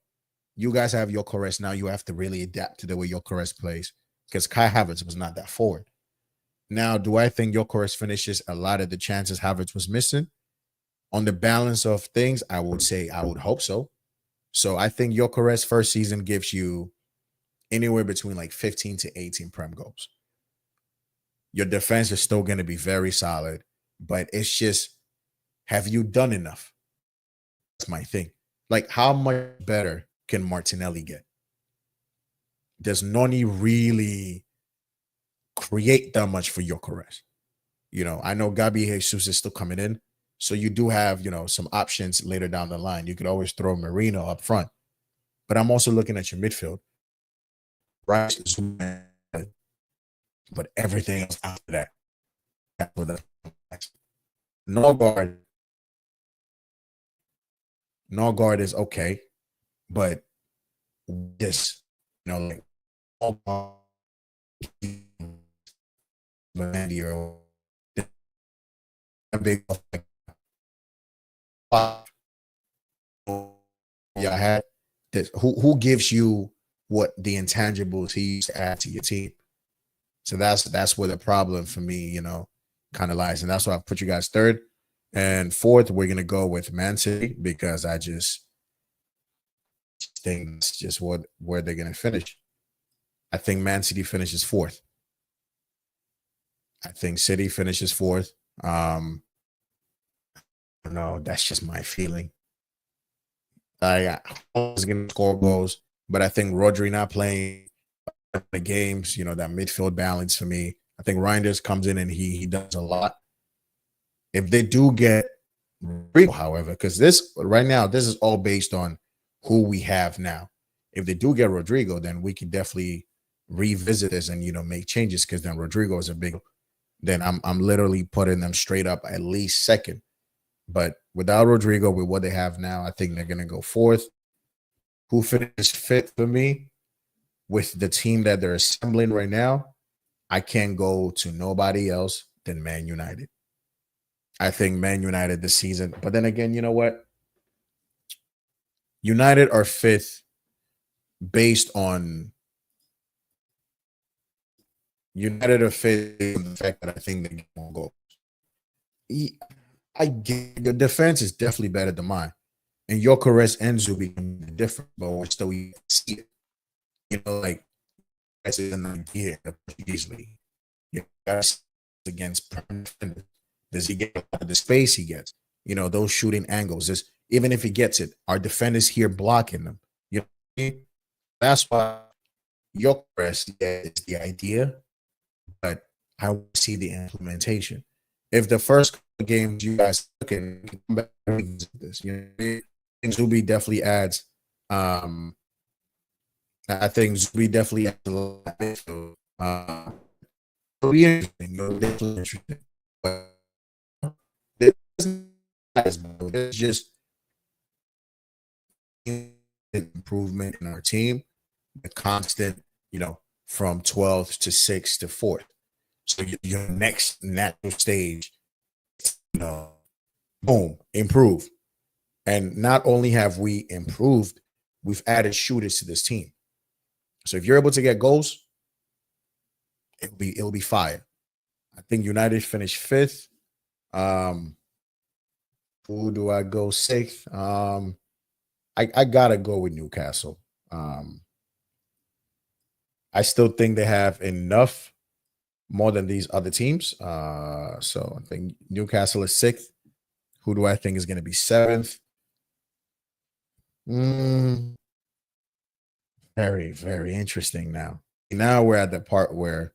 You guys have your Gyökeres now. You have to really adapt to the way your Gyökeres plays because Kai Havertz was not that forward. Now, do I think your Gyökeres finishes a lot of the chances Havertz was missing? On the balance of things, I would say I would hope so. So I think your Gyökeres first season gives you anywhere between like 15 to 18 Prem goals. Your defense is still going to be very solid, but it's just, have you done enough? That's my thing. Like, how much better can Martinelli get? Does Noni really create that much for Gyökeres? I know Gabi Jesus is still coming in. So you do have, some options later down the line. You could always throw Marino up front. But I'm also looking at your midfield. Rice is but everything else after that. Norgard. Norgard is okay, but this, like big yeah, I had this. Who gives you what the intangibles he used to add to your team? So that's where the problem for me, kind of lies. And that's why I put you guys third. And fourth, we're gonna go with Man City because I just think it's just where they're gonna finish. I think Man City finishes fourth. I think City finishes fourth. No, that's just my feeling. I was gonna score goals, but I think Rodri not playing the games, that midfield balance for me. I think Reinders comes in and he does a lot. If they do get Rodrigo, however, because this right now, this is all based on who we have now. If they do get Rodrigo, then we can definitely revisit this and make changes because then Rodrigo is a big. Then I'm literally putting them straight up at least second. But without Rodrigo, with what they have now, I think they're gonna go fourth. who finished fifth for me with the team that they're assembling right now, I can't go to nobody else than Man United. I think Man United this season, but then again, you know what? United are fifth based on United are fifth on the fact that I think they won't go. I get your defense is definitely better than mine. And Gyökeres and Zubi different, but we're still see it. You know, like that's an idea in the Portuguese league. You guys against prime defenders. Does he get a lot of the space he gets? You know, those shooting angles. Just even if he gets it, our defenders here blocking them. You know what I mean? That's why Gyökeres is the idea, but I want to see the implementation. If the first couple of games you guys look at this, you know, Zubi definitely adds. I think Zubi definitely adds a lot. So, it'll be interesting. It'll be definitely interesting. But it's just improvement in our team, the constant, you know, from 12th to 6th to 4th. So your next natural stage, you know, boom, improve. And not only have we improved, we've added shooters to this team. So if you're able to get goals, it'll be fire. I think United finished fifth. Who do I go sixth? I gotta go with Newcastle. I still think they have enough more than these other teams. So I think Newcastle is sixth. Who do I think is going to be seventh? Very, very interesting now. Now we're at the part where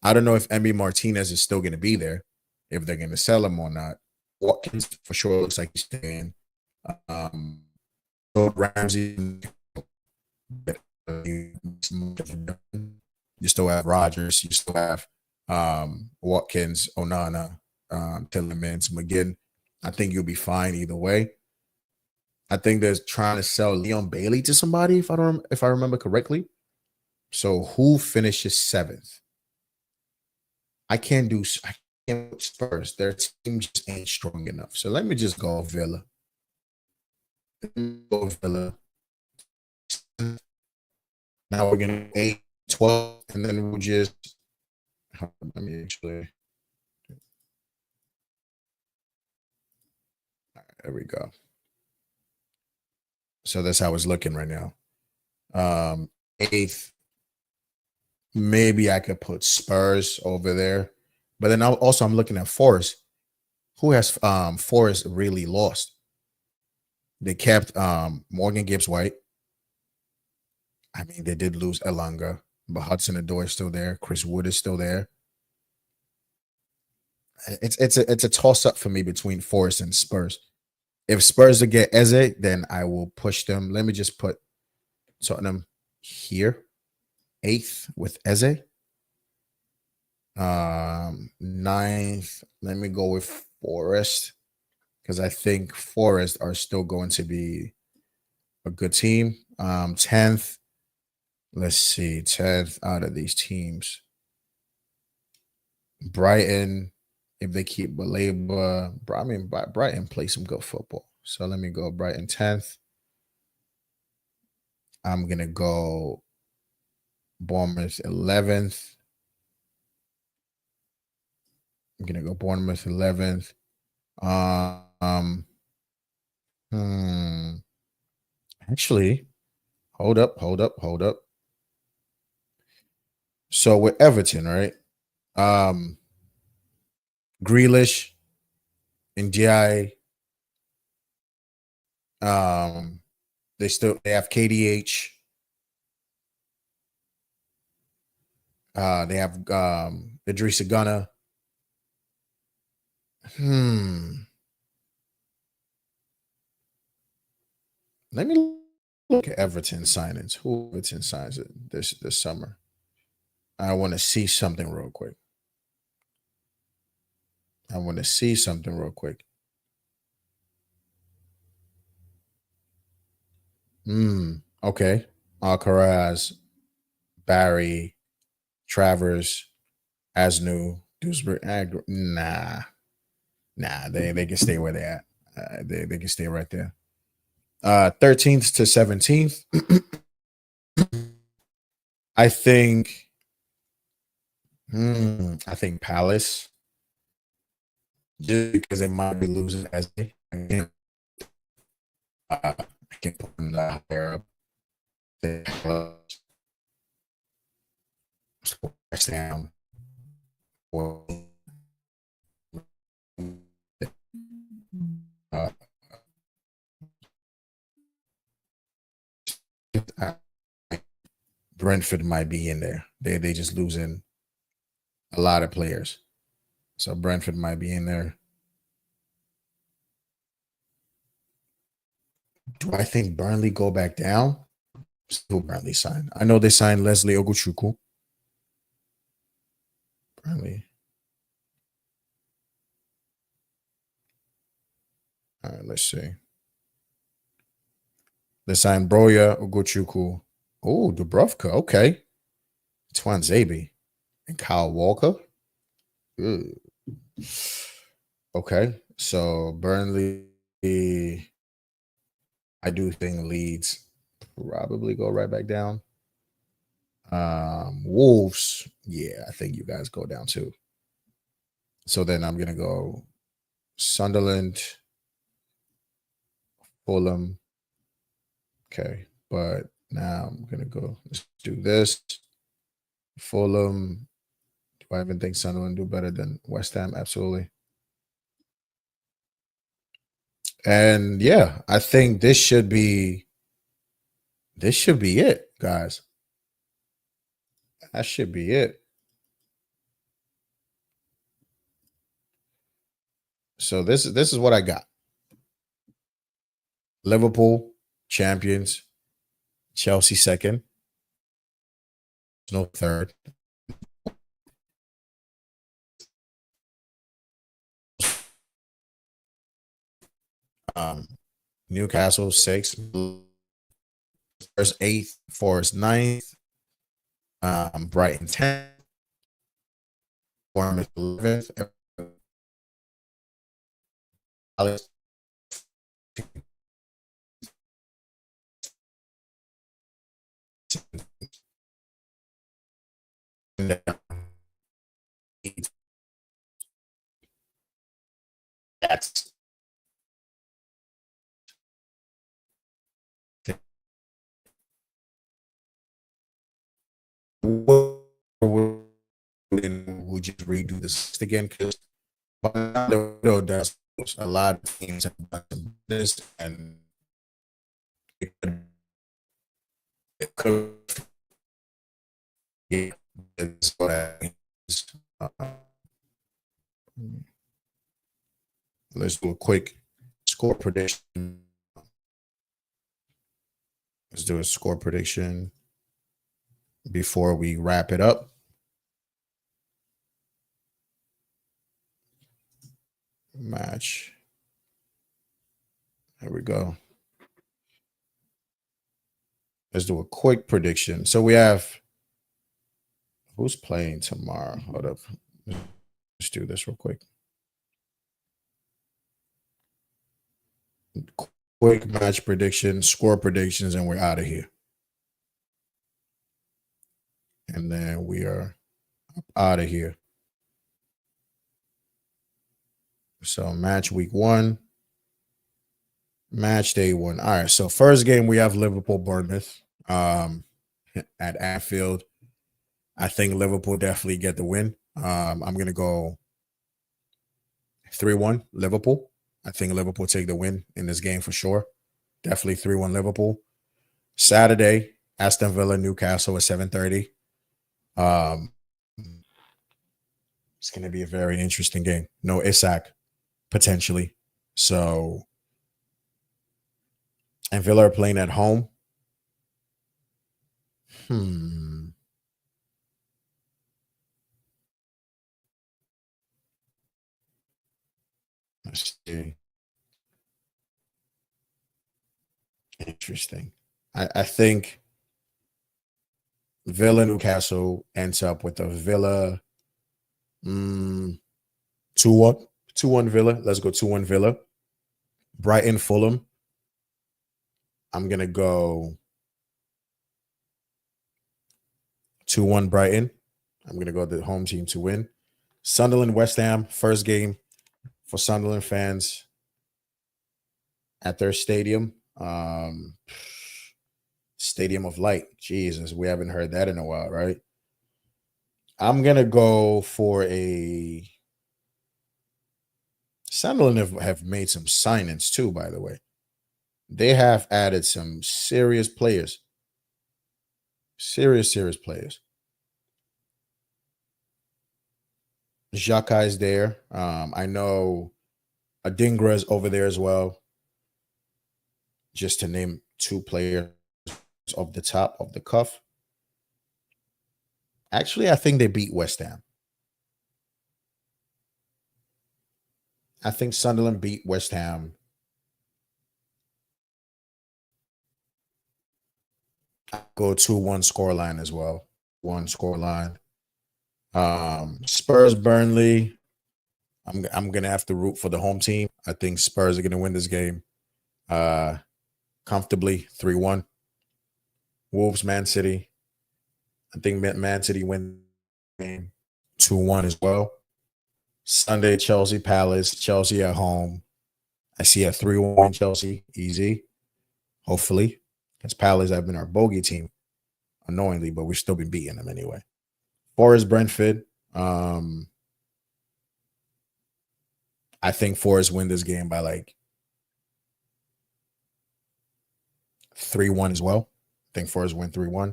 I don't know if Emmy Martinez is still going to be there, if they're going to sell him or not. Watkins for sure looks like he's staying. Ramsey, you still have Rogers, you still have Watkins, Onana, Tillemans, McGinn. I think you'll be fine either way. I think they're trying to sell Leon Bailey to somebody, if I remember correctly. So who finishes seventh? I can't put Spurs. Their team just ain't strong enough. So let me just go Villa. Go Villa. Now we're gonna 8, 12, and then we'll just let me actually. There we go. So that's how it's looking right now. Eighth, maybe I could put Spurs over there, but then I'm looking at Forest. Who has Forest really lost? They kept Morgan Gibbs White. I mean, they did lose Elanga, but Hudson-Odoi is still there. Chris Wood is still there. It's a toss up for me between Forest and Spurs. If Spurs to get Eze, then I will push them. Let me just put Tottenham here, eighth with Eze. Ninth. Let me go with Forest because I think Forest are still going to be a good team. 10th. Let's see, 10th out of these teams. Brighton, if they keep Baleba, I mean, Brighton play some good football. So let me go Brighton 10th. I'm going to go Bournemouth 11th. I'm going to go Bournemouth 11th. Actually, hold up. So with Everton, right? Grealish, Ndiaye, they have KDH. They have Idrissa Gana. Let me look at Everton signings. Who Everton signs it this summer? I want to see something real quick. Okay. Alcaraz, Barry, Travers, Asnu, Dewsbury. Nah. They can stay where they at. They can stay right there. 13th to 17th. I think. I think Palace, just because they might be losing as they. I can't put them that higher up. They down. Well, uh, Brentford might be in there. They just losing a lot of players, so Brentford might be in there. Do I think Burnley go back down? Who Burnley signed? I know they signed Leslie Oguchukwu. Burnley. All right, let's see. They signed Broya Oguchukwu. Oh, Dubrovka. Okay. Twan Zabi and Kyle Walker. Ooh. Okay. So Burnley, I do think Leeds probably go right back down. Wolves, yeah, I think you guys go down too. So then I'm gonna go Sunderland, Fulham. Okay, but now I'm gonna go. Let's do this. Fulham. Do I even think Sunderland do better than West Ham? Absolutely. And yeah, I think this should be it, guys. That should be it. So this is what I got. Liverpool champions, Chelsea second, no third. Um, Newcastle sixth, Spurs eighth, Forest ninth, Brighton 10th, Bournemouth 11th, that's we'll just redo this again because does a lot of teams have done this and it could yeah, it's what let's do a quick score prediction. Let's do a score prediction before we wrap it up. Match. There we go. Let's do a quick prediction. So we have who's playing tomorrow? Hold up. Let's do this real quick. Quick match prediction, score predictions, and we're out of here. And then we are out of here. So match week 1, match day 1. All right. So first game we have Liverpool Bournemouth at Anfield. I think Liverpool definitely get the win. I'm gonna go 3-1 Liverpool. I think Liverpool take the win in this game for sure. Definitely 3-1 Liverpool. Saturday, Aston Villa, Newcastle at 7:30. Um, it's going to be a very interesting game. No Isak, potentially. So, and Villa are playing at home. Hmm. Let's see. Interesting. I think Villa Newcastle ends up with a Villa 2-1. 2-1 Villa. Let's go 2-1 Villa. Brighton Fulham. I'm gonna go 2-1 Brighton. I'm gonna go the home team to win. Sunderland West Ham, first game for Sunderland fans at their stadium. Stadium of Light. Jesus, we haven't heard that in a while, right? I'm gonna go for a Sunderland have made some signings too, by the way. They have added some serious players. Serious players. Xhaka is there. I know Adingra is over there as well. Just to name two players off the top of the cuff. Actually, I think they beat West Ham. I think Sunderland beat West Ham. Go 2-1 scoreline as well. One scoreline. Spurs Burnley. I'm gonna have to root for the home team. I think Spurs are gonna win this game comfortably 3-1. Wolves Man City. I think Man City win the game 2-1 as well. Sunday Chelsea Palace. Chelsea at home. I see a 3-1 Chelsea easy. Hopefully, because Palace have been our bogey team annoyingly, but we've still been beating them anyway. Forest Brentford. I think Forest win this game by like 3-1 as well. I think Forest win 3-1.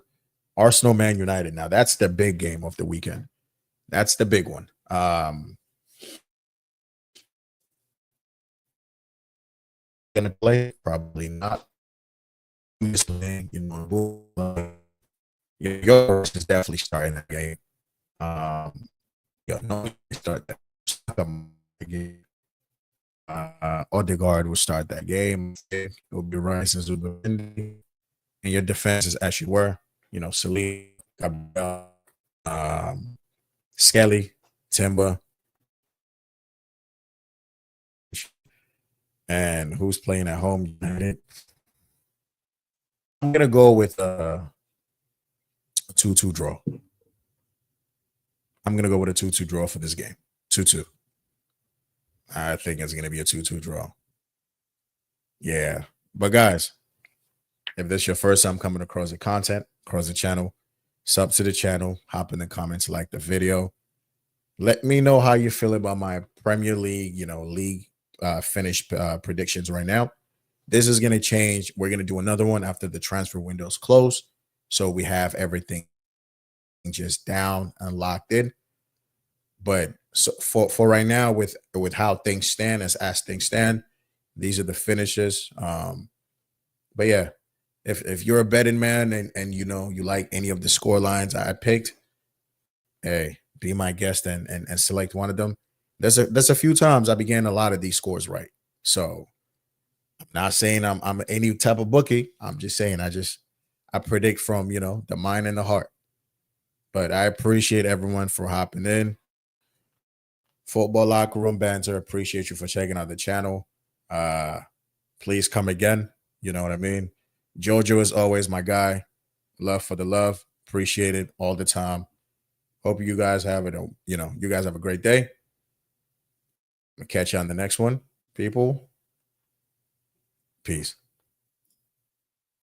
Arsenal Man United. Now that's the big game of the weekend. That's the big one. Gonna play? Probably not. You know, yours is definitely starting that game. No, start that game. Odegaard will start that game. It will be Rice and your defense is actually where Salim, Skelly, Timber, and who's playing at home United. I'm gonna go with a 2-2 draw. I'm gonna go with a 2-2 draw for this game. 2-2. I think it's gonna be a 2-2 draw. Yeah. But guys, if this is your first time coming across the content, across the channel, sub to the channel, hop in the comments, like the video. Let me know how you feel about my Premier League, league finish predictions right now. This is going to change. We're going to do another one after the transfer windows close. So we have everything just down and locked in. But so for right now, with how things stand, as things stand, these are the finishes. But yeah, if you're a betting man and you like any of the score lines I picked, hey, be my guest and select one of them. There's a few times I began a lot of these scores right. So I'm not saying I'm any type of bookie. I'm just saying I predict from the mind and the heart. But I appreciate everyone for hopping in. Football Locker Room Banter. Appreciate you for checking out the channel. Please come again. You know what I mean? Jojo is always my guy. Love for the love. Appreciate it all the time. Hope you guys have it. You guys have a great day. I'll catch you on the next one, people. Peace.